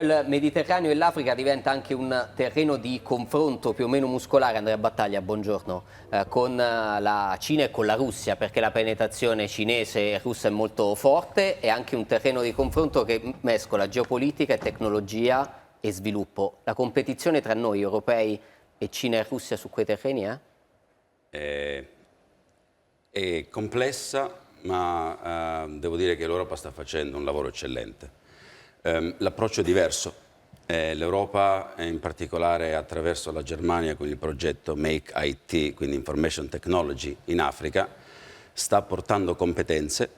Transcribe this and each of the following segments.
Il Mediterraneo e l'Africa diventa anche un terreno di confronto più o meno muscolare, Andrea Battaglia, buongiorno, con la Cina e con la Russia, perché la penetrazione cinese e russa è molto forte, è anche un terreno di confronto che mescola geopolitica e tecnologia e sviluppo. La competizione tra noi europei e Cina e Russia su quei terreni È complessa, ma devo dire che l'Europa sta facendo un lavoro eccellente. L'approccio è diverso. L'Europa, in particolare attraverso la Germania con il progetto Make IT, quindi Information Technology in Africa, sta portando competenze,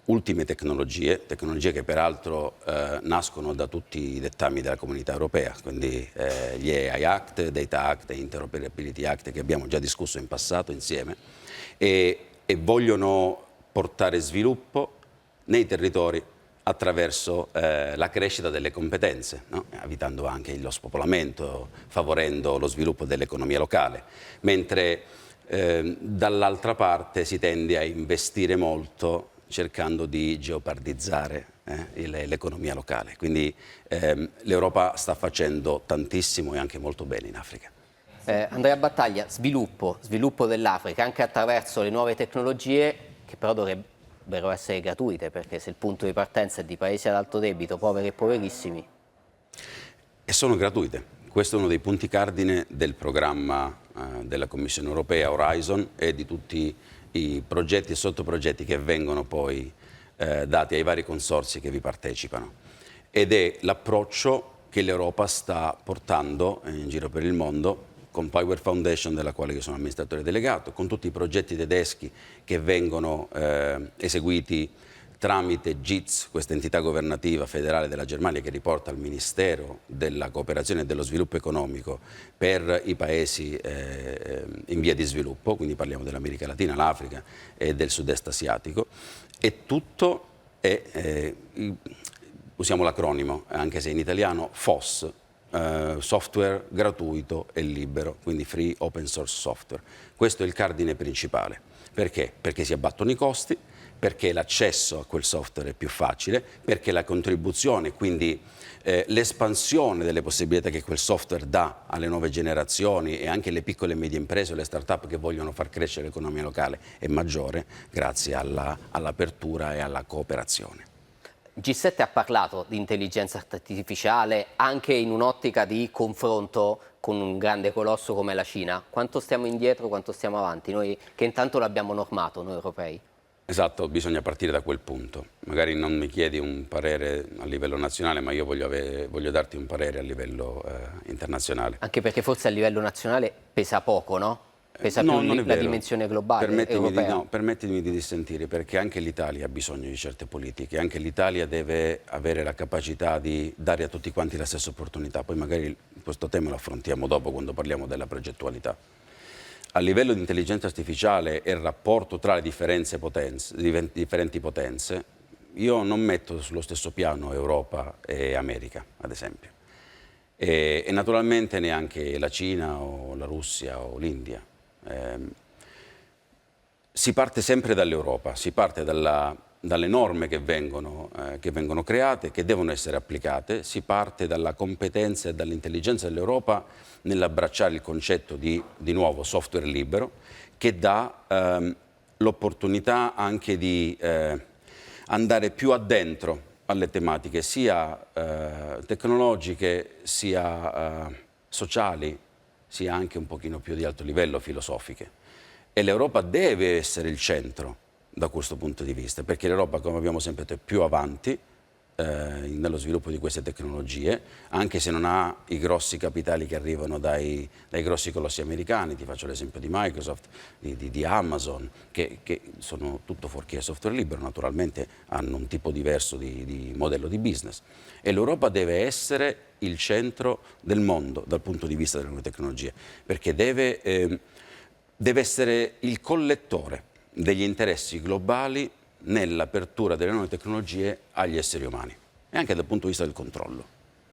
ultime tecnologie che peraltro nascono da tutti i dettami della Comunità Europea, quindi gli AI Act, Data Act e Interoperability Act che abbiamo già discusso in passato insieme e vogliono portare sviluppo nei territori attraverso la crescita delle competenze, no? Evitando anche lo spopolamento, favorendo lo sviluppo dell'economia locale, mentre dall'altra parte si tende a investire molto cercando di geopardizzare l'economia locale. Quindi l'Europa sta facendo tantissimo e anche molto bene in Africa. Andrea Battaglia, sviluppo dell'Africa anche attraverso le nuove tecnologie che però dovrebbero essere gratuite, perché se il punto di partenza è di paesi ad alto debito, poveri e poverissimi. E sono gratuite. Questo è uno dei punti cardine del programma della Commissione Europea Horizon e di tutti i progetti e sottoprogetti che vengono poi dati ai vari consorzi che vi partecipano. Ed è l'approccio che l'Europa sta portando in giro per il mondo con Power Foundation, della quale io sono amministratore delegato, con tutti i progetti tedeschi che vengono eseguiti tramite GIZ, questa entità governativa federale della Germania che riporta al Ministero della Cooperazione e dello Sviluppo Economico per i paesi in via di sviluppo, quindi parliamo dell'America Latina, l'Africa e del sud-est asiatico, e tutto è, usiamo l'acronimo, anche se in italiano, FOS, software gratuito e libero, quindi free open source software. Questo è il cardine principale. Perché? Perché si abbattono i costi, perché l'accesso a quel software è più facile, perché la contribuzione, quindi l'espansione delle possibilità che quel software dà alle nuove generazioni e anche alle piccole e medie imprese o alle start-up che vogliono far crescere l'economia locale è maggiore grazie all'apertura e alla cooperazione. G7 ha parlato di intelligenza artificiale anche in un'ottica di confronto con un grande colosso come la Cina. Quanto stiamo indietro, quanto stiamo avanti? Noi che intanto l'abbiamo normato, noi europei. Esatto, bisogna partire da quel punto. Magari non mi chiedi un parere a livello nazionale, ma io voglio darti un parere a livello internazionale. Anche perché forse a livello nazionale pesa poco, no? Pesa No, più la non è vero. dimensione globale, europea. Permettimi di dissentire, perché anche l'Italia ha bisogno di certe politiche, anche l'Italia deve avere la capacità di dare a tutti quanti la stessa opportunità. Poi magari questo tema lo affrontiamo dopo quando parliamo della progettualità. A livello di intelligenza artificiale e il rapporto tra le differenti potenze, io non metto sullo stesso piano Europa e America, ad esempio. E naturalmente neanche la Cina o la Russia o l'India. Si parte sempre dall'Europa, si parte dalle norme che vengono create, che devono essere applicate, si parte dalla competenza e dall'intelligenza dell'Europa nell'abbracciare il concetto di nuovo software libero, che dà l'opportunità anche di andare più addentro alle tematiche sia tecnologiche, sia sociali, sia anche un pochino più di alto livello filosofiche. E l'Europa deve essere il centro da questo punto di vista, perché l'Europa, come abbiamo sempre detto, è più avanti nello sviluppo di queste tecnologie, anche se non ha i grossi capitali che arrivano dai grossi colossi americani. Ti faccio l'esempio di Microsoft, di Amazon, che sono tutto fuorché software libero, naturalmente hanno un tipo diverso di modello di business. E l'Europa deve essere il centro del mondo dal punto di vista delle nuove tecnologie, perché deve essere il collettore degli interessi globali nell'apertura delle nuove tecnologie agli esseri umani e anche dal punto di vista del controllo.